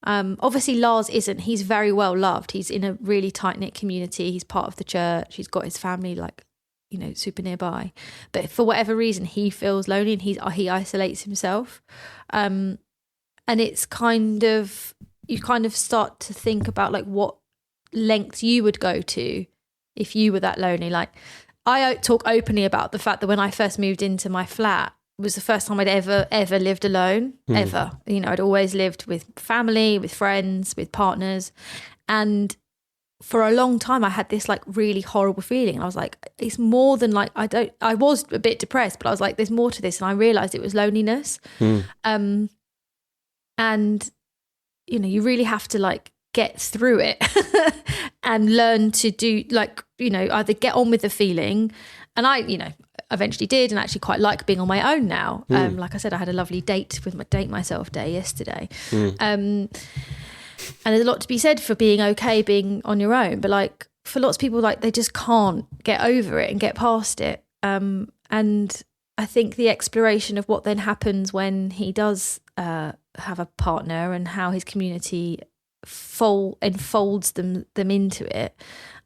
Obviously Lars isn't. He's very well loved. He's in a really tight-knit community. He's part of the church. He's got his family like, super nearby. But for whatever reason, he feels lonely and he isolates himself. And it's kind of, you kind of start to think about like what lengths you would go to if you were that lonely. Like, I talk openly about the fact that when I first moved into my flat, it was the first time I'd ever lived alone, ever. I'd always lived with family, with friends, with partners. And for a long time, I had this like really horrible feeling. And I was like, it's more than like, I was a bit depressed, but I was like, there's more to this. And I realized it was loneliness. And, you really have to like get through it and learn to do like, either get on with the feeling. And I, eventually did, and actually quite like being on my own now. Like I said, I had a lovely date with my Date Myself Day yesterday. And there's a lot to be said for being okay being on your own, but like for lots of people, like they just can't get over it and get past it. And I think the exploration of what then happens when he does have a partner and how his community enfolds them into it,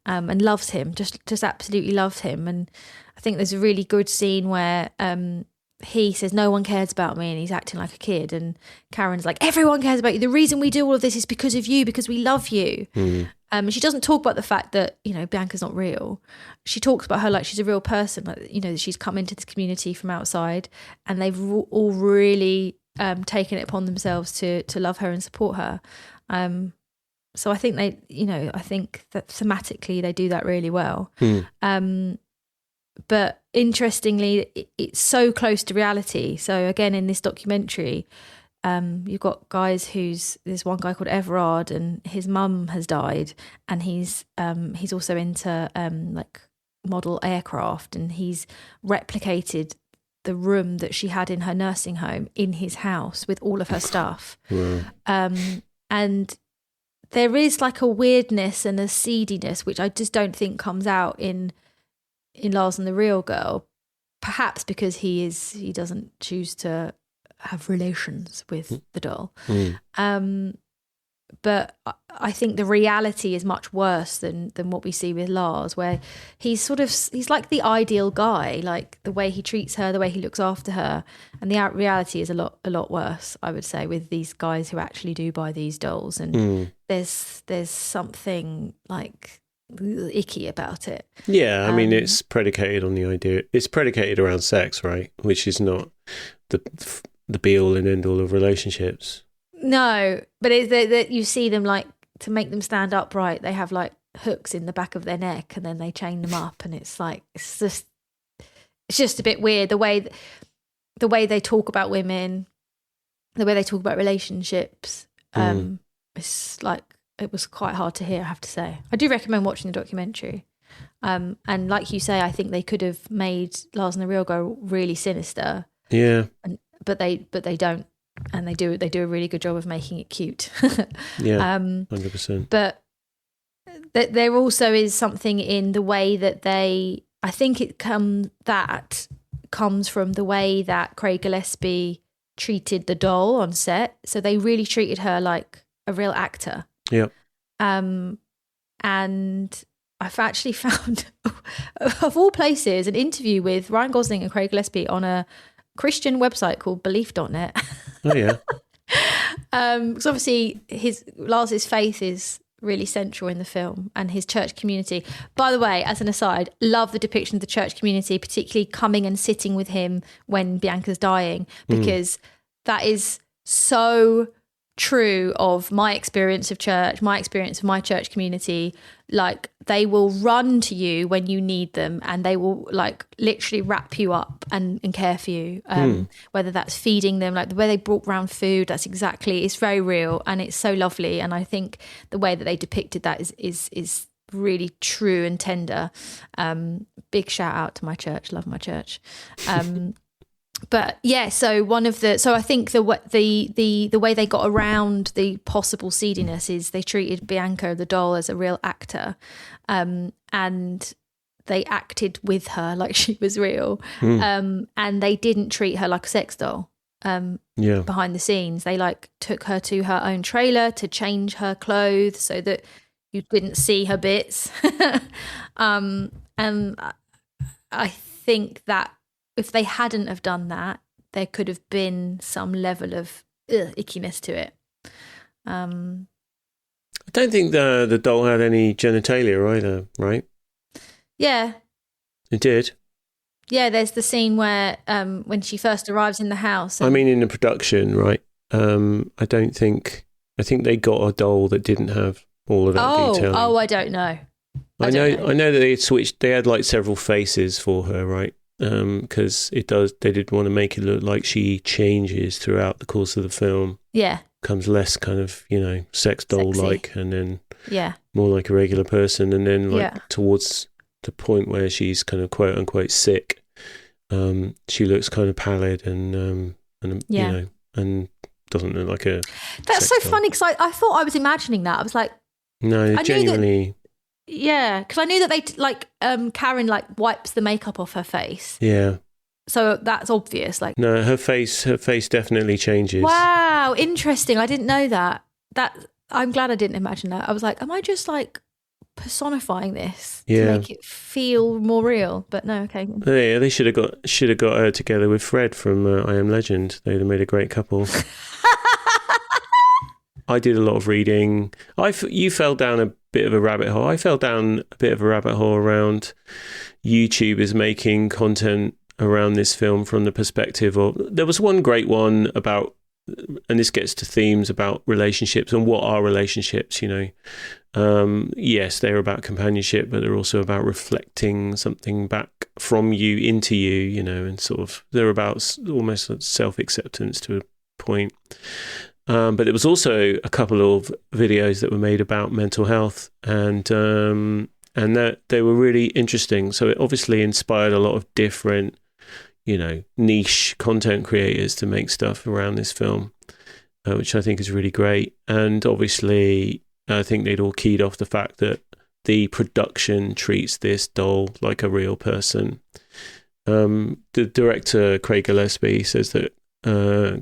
and loves him, just absolutely loves him. And I think there's a really good scene where he says, no one cares about me, and he's acting like a kid. And Karen's like, everyone cares about you. The reason we do all of this is because of you, because we love you. And she doesn't talk about the fact that, Bianca's not real. She talks about her like she's a real person, like, she's come into this community from outside, and they've all really taken it upon themselves to love her and support her. So I think I think that thematically they do that really well. But interestingly, it's so close to reality. So again, in this documentary, you've got guys there's one guy called Everard, and his mum has died, and he's also into like model aircraft, and he's replicated the room that she had in her nursing home in his house with all of her stuff. Wow. And there is like a weirdness and a seediness which I just don't think comes out in Lars and the Real Girl, perhaps because he doesn't choose to have relations with the doll. But I think the reality is much worse than what we see with Lars, where he's like the ideal guy, like the way he treats her, the way he looks after her, and the reality is a lot worse, I would say, with these guys who actually do buy these dolls, and there's something like icky about it. Yeah, I mean, it's predicated on the idea. It's predicated around sex, right? Which is not the be all and end all of relationships. No, but it's that you see them, like, to make them stand upright, they have like hooks in the back of their neck, and then they chain them up, and it's just a bit weird the way they talk about women, the way they talk about relationships. It's like, it was quite hard to hear, I have to say. I do recommend watching the documentary. And like you say, I think they could have made Lars and the Real Girl really sinister. Yeah. But they don't. And they do a really good job of making it cute. Yeah, 100%. But there also is something in the way that I think it comes from the way that Craig Gillespie treated the doll on set. So they really treated her like a real actor. Yeah. And I've actually found, of all places, an interview with Ryan Gosling and Craig Gillespie on a Christian website called belief.net. Oh, yeah. Because obviously Lars's faith is really central in the film, and his church community. By the way, as an aside, love the depiction of the church community, particularly coming and sitting with him when Bianca's dying, because that is so true of my experience of church, my experience of my church community. Like, they will run to you when you need them, and they will like literally wrap you up and care for you, whether that's feeding them, like the way they brought round food. It's very real, and it's so lovely. And I think the way that they depicted that is really true and tender. Big shout out to my church, love my church. But yeah, so I think the way they got around the possible seediness is they treated Bianca the doll as a real actor, and they acted with her like she was real, and they didn't treat her like a sex doll. Behind the scenes, they like took her to her own trailer to change her clothes so that you didn't see her bits, and I think that if they hadn't have done that, there could have been some level of ickiness to it. I don't think the doll had any genitalia either, right? Yeah. It did? Yeah, there's the scene where when she first arrives in the house. I mean, in the production, right? I think they got a doll that didn't have all of that detail. Oh, I don't know. I know that they had switched. They had like several faces for her, right? Because they did want to make it look like she changes throughout the course of the film. Yeah. Becomes less kind of, sex doll-like, and then more like a regular person. And then towards the point where she's kind of quote unquote sick, she looks kind of pallid and and doesn't look like a That's so doll. funny, because I thought I was imagining that. I was like, no, genuinely. Yeah, because I knew that they Karen like wipes the makeup off her face. Yeah. So that's obvious. Like, no, her face definitely changes. Wow, interesting. I didn't know that. I'm glad I didn't imagine that. I was like, am I just like personifying this to make it feel more real? But no, okay. Yeah, they should have got her together with Fred from I Am Legend. They'd have made a great couple. I did a lot of reading. You fell down a bit of a rabbit hole. I fell down a bit of a rabbit hole around YouTubers making content around this film from the perspective of... There was one great one about, and this gets to themes about relationships and what are relationships, Yes, they're about companionship, but they're also about reflecting something back from you into you, and sort of they're about almost self-acceptance to a point. But there was also a couple of videos that were made about mental health, and that they were really interesting. So it obviously inspired a lot of different, niche content creators to make stuff around this film, which I think is really great. And obviously, I think they'd all keyed off the fact that the production treats this doll like a real person. The director, Craig Gillespie, says that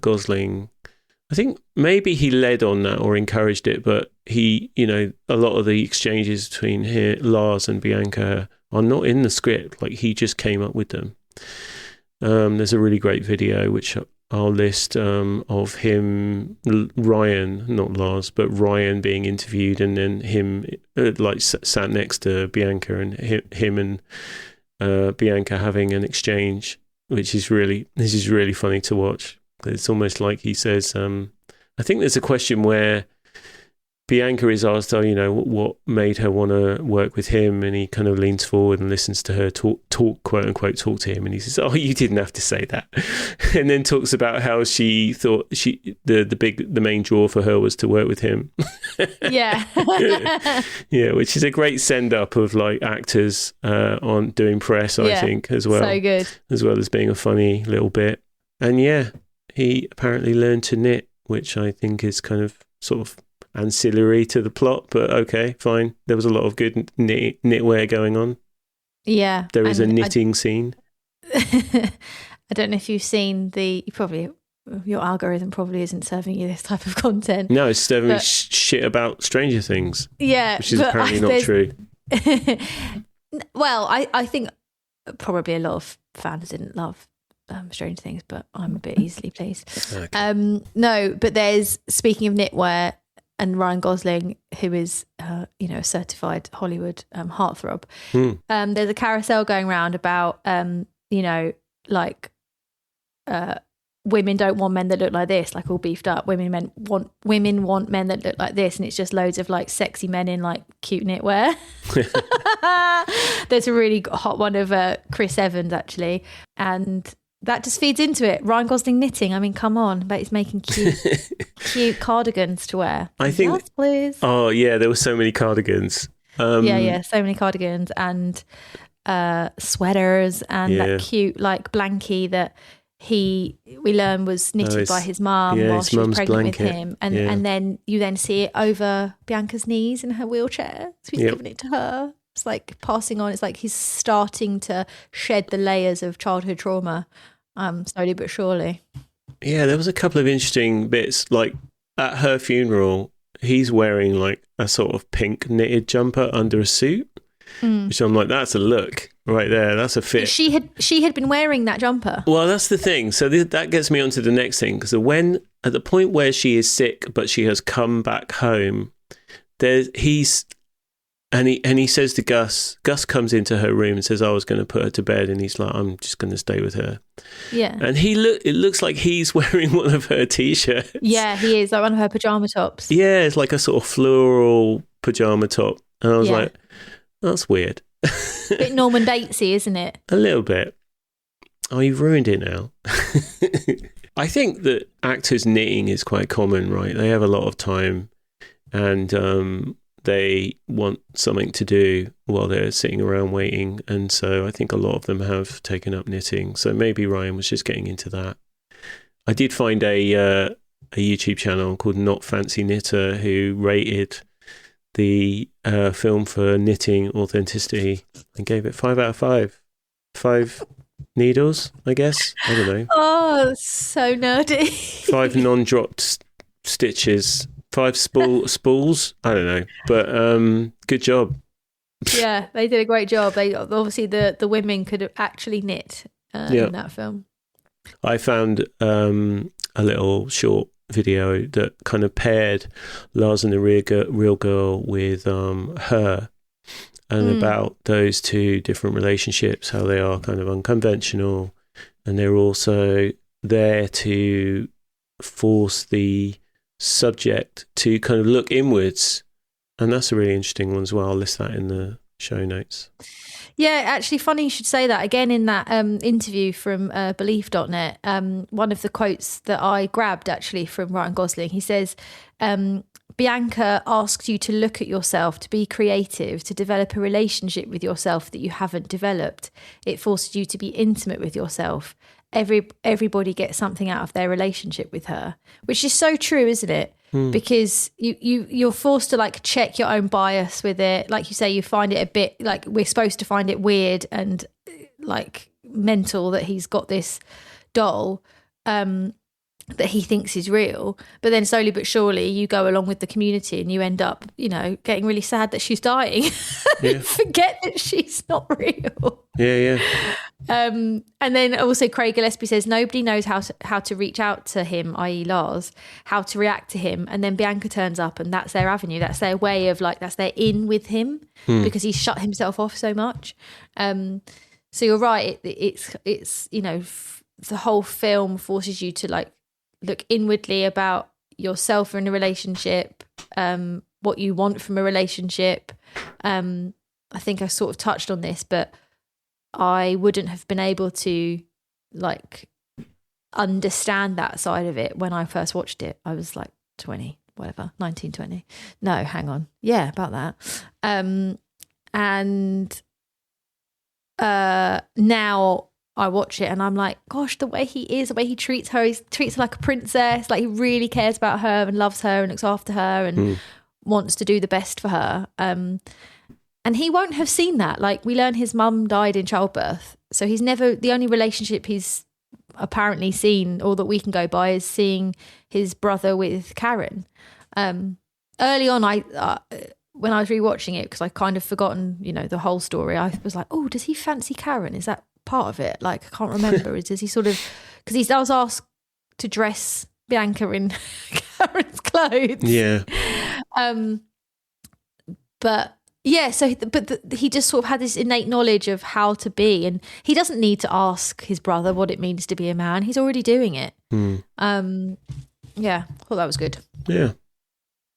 Gosling, I think maybe he led on that or encouraged it, but he, a lot of the exchanges between Lars and Bianca are not in the script. Like, he just came up with them. There's a really great video, which I'll list, of him, Ryan, not Lars, but Ryan being interviewed, and then him sat next to Bianca, and him and Bianca having an exchange, this is really funny to watch. It's almost like he says, I think there's a question where Bianca is asked, what made her want to work with him? And he kind of leans forward and listens to her talk, quote unquote, talk to him. And he says, "Oh, you didn't have to say that." And then talks about how she thought the main draw for her was to work with him. Yeah. Yeah, which is a great send up of like actors on doing press, I think, as well. So good. As well as being a funny little bit. And yeah, he apparently learned to knit, which I think is kind of sort of ancillary to the plot, but okay, fine. There was a lot of good knitwear going on. Yeah. There is a knitting scene. I don't know if you've seen your algorithm probably isn't serving you this type of content. No, it's serving me shit about Stranger Things. Yeah. Which is apparently not true. Well, I think probably a lot of fans didn't love Stranger Things, but I'm a bit easily pleased. Okay. No, but there's, speaking of knitwear, and Ryan Gosling, who is, a certified Hollywood heartthrob. There's a carousel going around about, women don't want men that look like this, like all beefed up. Women want men that look like this, and it's just loads of like sexy men in like cute knitwear. There's a really hot one of Chris Evans actually, and that just feeds into it. Ryan Gosling knitting. I mean, come on, but he's making cute cardigans to wear. I think. Yes, please. Oh yeah, there were so many cardigans. So many cardigans and sweaters and that cute like blankie that we learned was knitted by his mum while she was pregnant with him, and then you see it over Bianca's knees in her wheelchair. So he's giving it to her. It's like passing on. It's like he's starting to shed the layers of childhood trauma, slowly but surely. Yeah, there was a couple of interesting bits. Like at her funeral, he's wearing like a sort of pink knitted jumper under a suit, which I'm like, that's a look right there. That's a fit. She had been wearing that jumper. Well, that's the thing. So that gets me onto the next thing, because at the point where she is sick, but she has come back home, And he says to Gus comes into her room and says, I was going to put her to bed. And he's like, I'm just going to stay with her. Yeah. And it looks like he's wearing one of her T-shirts. Yeah, he is, like one of her pajama tops. Yeah, it's like a sort of floral pajama top. And I was like, that's weird. A bit Norman Batesy, isn't it? A little bit. Oh, you've ruined it now. I think that actors knitting is quite common, right? They have a lot of time and they want something to do while they're sitting around waiting. And so I think a lot of them have taken up knitting. So maybe Ryan was just getting into that. I did find a YouTube channel called Not Fancy Knitter who rated the film for knitting authenticity and gave it 5 out of 5. 5 needles, I guess. I don't know. Oh, so nerdy. 5 non-dropped stitches. 5 spools. I don't know, but good job. Yeah, they did a great job. They obviously the women could have actually knit in that film. I found a little short video that kind of paired Lars and the Real Girl with her, and about those two different relationships, how they are kind of unconventional, and they're also there to force the subject to kind of look inwards, and that's a really interesting one as well. I'll list that in the show notes. Yeah, actually, funny you should say that. Again, in that interview from Belief.net, one of the quotes that I grabbed actually from Ryan Gosling, he says, Bianca asks you to look at yourself, to be creative, to develop a relationship with yourself that you haven't developed. It forces you to be intimate with yourself. Everybody gets something out of their relationship with her, which is so true, isn't it? Because you're forced to like check your own bias with it. Like you say, you find it a bit like we're supposed to find it weird and like mental that he's got this doll that he thinks is real. But then slowly but surely you go along with the community and you end up, you know, getting really sad that she's dying. Yeah. Forget that she's not real. Yeah. And then also Craig Gillespie says nobody knows how to reach out to him, i.e. Lars, how to react to him, and then Bianca turns up and that's their avenue, that's their way of like, that's their in with him because he's shut himself off so much. So you're right, it's you know, the whole film forces you to like look inwardly about yourself in a relationship, what you want from a relationship. I think I sort of touched on this, but I wouldn't have been able to like understand that side of it when I first watched it. I was like 20, whatever, 19, 20. No, hang on. Yeah, about that. And now I watch it and I'm like, gosh, the way he is, the way he treats her, he treats her like a princess. Like he really cares about her and loves her and looks after her and wants to do the best for her. And he won't have seen that. Like we learn his mum died in childbirth. So he's never, the only relationship he's apparently seen or that we can go by is seeing his brother with Karen. Early on, when I was rewatching it, because I kind of forgotten, you know, the whole story, I was like, oh, does he fancy Karen? Is that part of it? Like, I can't remember. Does he sort of, because he was asked to dress Bianca in Karen's clothes. Yeah. But yeah, so he just sort of had this innate knowledge of how to be, and he doesn't need to ask his brother what it means to be a man. He's already doing it. Yeah, thought that was good. Yeah,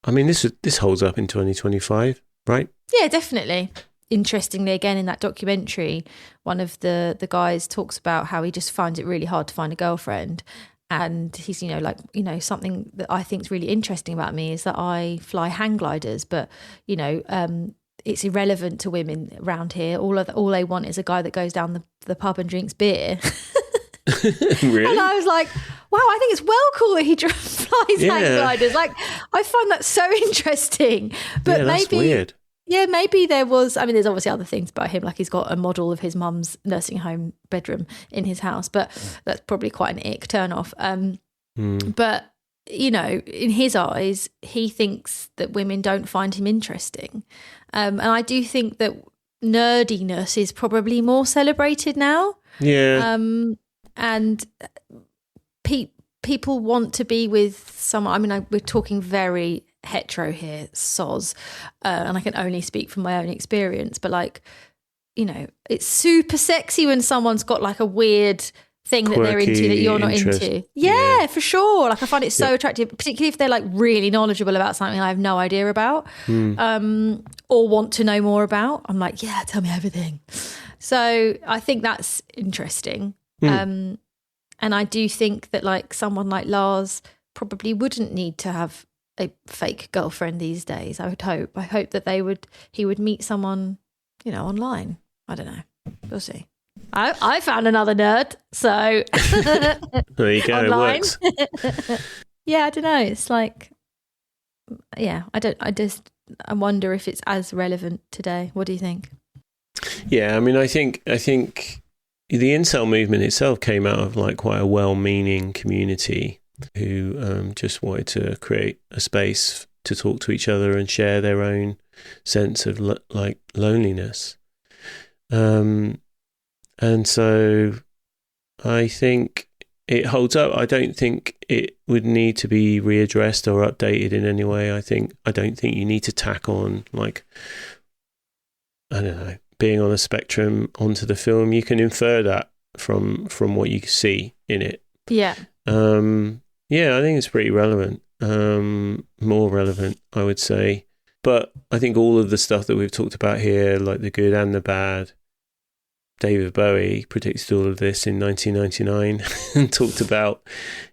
I mean this holds up in 2025, right? Yeah, definitely. Interestingly, again in that documentary, one of the guys talks about how he just finds it really hard to find a girlfriend. And he's, you know, like, you know, something that I think is really interesting about me is that I fly hang gliders, but, you know, it's irrelevant to women around here. All they want is a guy that goes down the pub and drinks beer. Really? And I was like, wow, I think it's well cool that he flies hang gliders. Like, I find that so interesting. But yeah, that's weird. Yeah, maybe there was, I mean, there's obviously other things about him, like he's got a model of his mum's nursing home bedroom in his house, but that's probably quite an ick turn off. But, you know, in his eyes, he thinks that women don't find him interesting. And I do think that nerdiness is probably more celebrated now. Yeah. And people want to be with someone, I mean, we're talking very hetero here, soz, and I can only speak from my own experience, but like, you know, it's super sexy when someone's got like a weird thing that they're into that you're not into. Yeah, for sure. Like I find it so attractive, particularly if they're like really knowledgeable about something I have no idea about, or want to know more about. I'm like, yeah, tell me everything. So I think that's interesting. And I do think that like someone like Lars probably wouldn't need to have a fake girlfriend these days. I hope that he would meet someone, you know, online. I don't know. We'll see. I found another nerd, so there you go. Online. It works. Yeah, I don't know. It's like, yeah, I wonder if it's as relevant today. What do you think? Yeah, I mean, I think the incel movement itself came out of like quite a well-meaning community who just wanted to create a space to talk to each other and share their own sense of like loneliness. And so I think it holds up. I don't think it would need to be readdressed or updated in any way. I don't think you need to tack on like, I don't know, being on a spectrum onto the film. You can infer that from what you see in it. Yeah. Yeah, I think it's pretty relevant. More relevant, I would say, But I think all of the stuff that we've talked about here, like the good and the bad, David Bowie predicted all of this in 1999 and talked about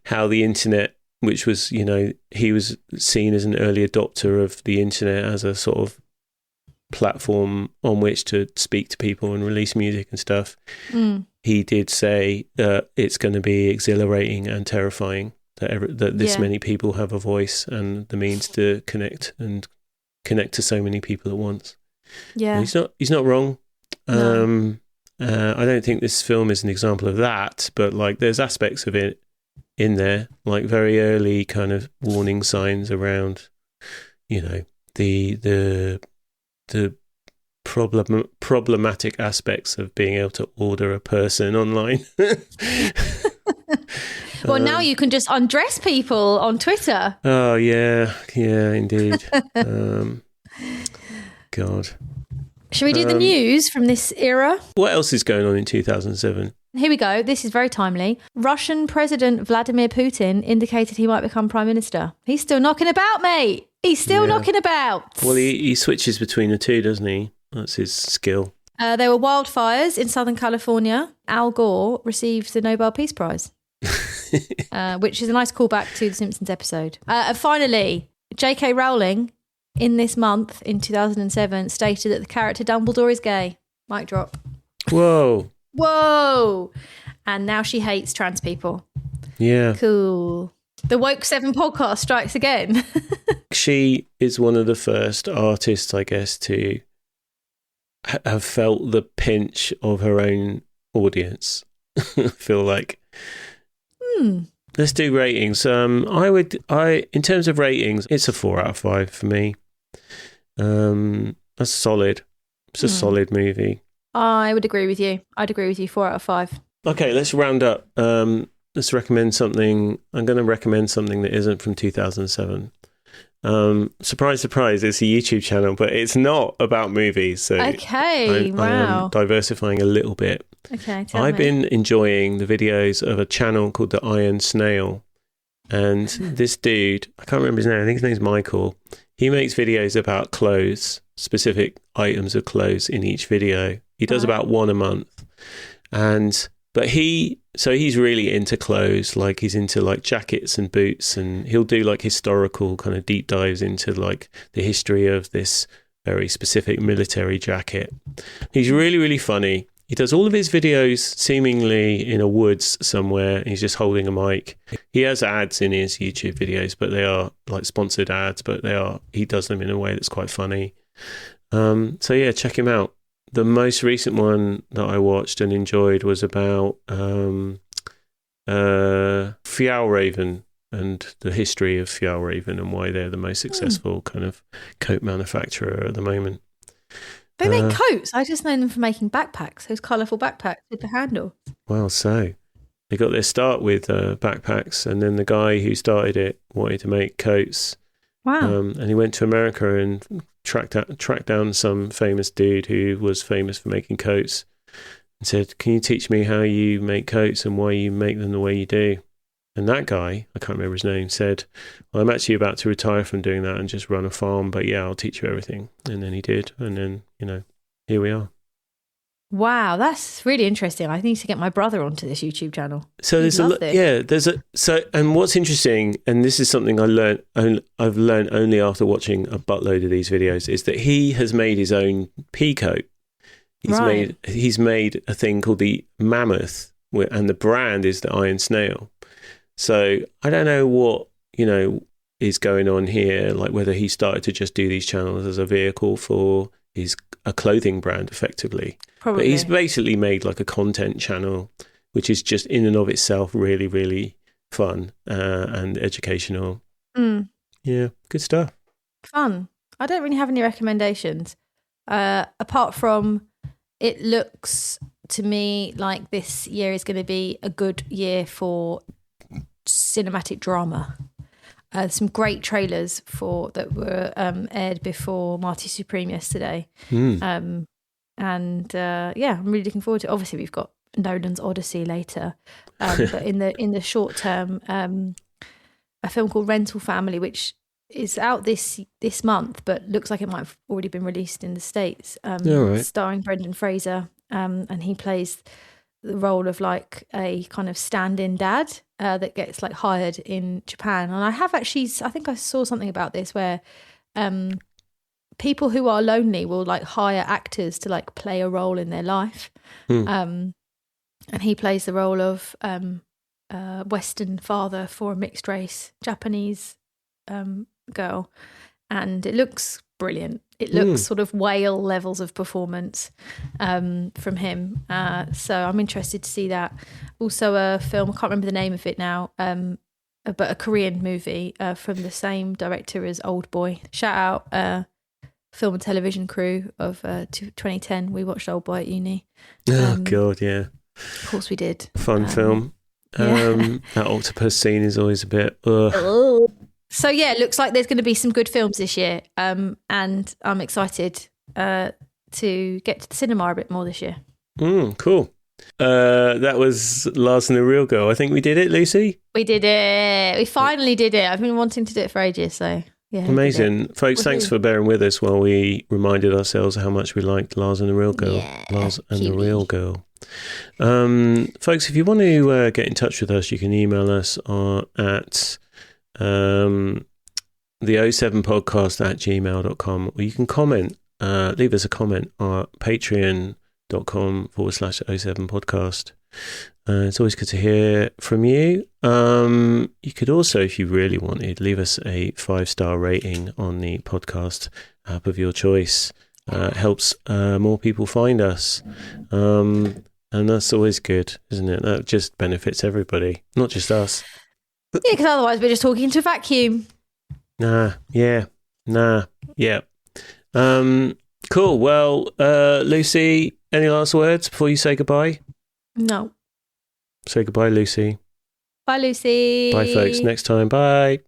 how the internet, which was, he was seen as an early adopter of the internet as a sort of platform on which to speak to people and release music and stuff. He did say that it's going to be exhilarating and terrifying that this many people have a voice and the means to connect to so many people at once. Yeah, and he's not wrong. No. I don't think this film is an example of that, but like there's aspects of it in there, like very early kind of warning signs around, the problematic aspects of being able to order a person online. Well, now you can just undress people on Twitter. Oh yeah, indeed. God. Should we do the news from this era? What else is going on in 2007? Here we go. This is very timely. Russian President Vladimir Putin indicated he might become Prime Minister. He's still knocking about, mate. He's still knocking about. Well, he switches between the two, doesn't he? That's his skill. There were wildfires in Southern California. Al Gore received the Nobel Peace Prize, which is a nice callback to the Simpsons episode. And finally, J.K. Rowling, in this month, in 2007, stated that the character Dumbledore is gay. Mic drop. Whoa. And now she hates trans people. Yeah. Cool. The Woke 7 podcast strikes again. She is one of the first artists, I guess, to have felt the pinch of her own audience. I feel like. Let's do ratings. In terms of ratings, it's a 4 out of 5 for me. That's solid. It's a solid movie. I would agree with you. I'd agree with you. 4 out of 5. Okay, let's round up. Let's recommend something. I'm going to recommend something that isn't from 2007. Surprise, surprise, it's a YouTube channel, but it's not about movies. So okay, wow. I am diversifying a little bit. Okay, I've been enjoying the videos of a channel called The Iron Snail. And this dude, I can't remember his name, I think his name's Michael. He makes videos about clothes, specific items of clothes in each video. He does about one a month. But he's really into clothes, like he's into like jackets and boots, and he'll do like historical kind of deep dives into like the history of this very specific military jacket. He's really, really funny. He does all of his videos seemingly in a woods somewhere. He's just holding a mic. He has ads in his YouTube videos, but they are like sponsored ads, but he does them in a way that's quite funny. So yeah, check him out. The most recent one that I watched and enjoyed was about Fjallraven and the history of Fjallraven and why they're the most successful kind of coat manufacturer at the moment. They make coats. I just know them for making backpacks, those colourful backpacks with the handle. Well, so they got their start with backpacks, and then the guy who started it wanted to make coats. Wow. And he went to America and tracked down some famous dude who was famous for making coats and said, "Can you teach me how you make coats and why you make them the way you do?" And that guy, I can't remember his name, said, "Well, I'm actually about to retire from doing that and just run a farm, but yeah, I'll teach you everything." And then he did. And then, here we are. Wow, that's really interesting. I need to get my brother onto this YouTube channel. So and what's interesting, and this is something I've learned only after watching a buttload of these videos, is that he has made his own pea coat. He's made a thing called the Mammoth, and the brand is the Iron Snail. So I don't know what, is going on here, like whether he started to just do these channels as a vehicle for a clothing brand effectively. Probably. But he's basically made like a content channel, which is just in and of itself really, really fun and educational. Yeah, good stuff. Fun. I don't really have any recommendations. Apart from it looks to me like this year is going to be a good year for cinematic drama. Some great trailers that were aired before Marty Supreme yesterday. I'm really looking forward to it. Obviously, we've got Nolan's Odyssey later, but in the short term, a film called Rental Family, which is out this month, but looks like it might have already been released in the States. All right. Starring Brendan Fraser, and he plays the role of like a kind of stand-in dad that gets like hired in Japan. And I think I saw something about this where people who are lonely will like hire actors to like play a role in their life. And he plays the role of Western father for a mixed race Japanese girl, and it looks brilliant. It looks sort of whale levels of performance from him. So I'm interested to see that. Also a film, I can't remember the name of it now, but a Korean movie from the same director as Old Boy. Shout out film and television crew of 2010. We watched Old Boy at uni. God, yeah. Of course we did. Fun film. That octopus scene is always a bit... So yeah, it looks like there's going to be some good films this year, and I'm excited to get to the cinema a bit more this year. Cool. That was Lars and the Real Girl. I think we did it, Lucy. We did it. We finally did it. I've been wanting to do it for ages, so yeah. Amazing. Folks, thanks for bearing with us while we reminded ourselves how much we liked Lars and the Real Girl. Yeah, Lars and the Real Girl. Folks, if you want to get in touch with us, you can email us at the 07podcast@gmail.com, or you can comment, leave us a comment at patreon.com/07podcast. It's always good to hear from you. You could also, if you really wanted, leave us a 5-star rating on the podcast app of your choice. It helps more people find us. And that's always good, isn't it? That just benefits everybody, not just us. Yeah, because otherwise we're just talking into a vacuum. Yeah. Cool. Well, Lucy, any last words before you say goodbye? No. Say goodbye, Lucy. Bye, Lucy. Bye, folks. Next time. Bye.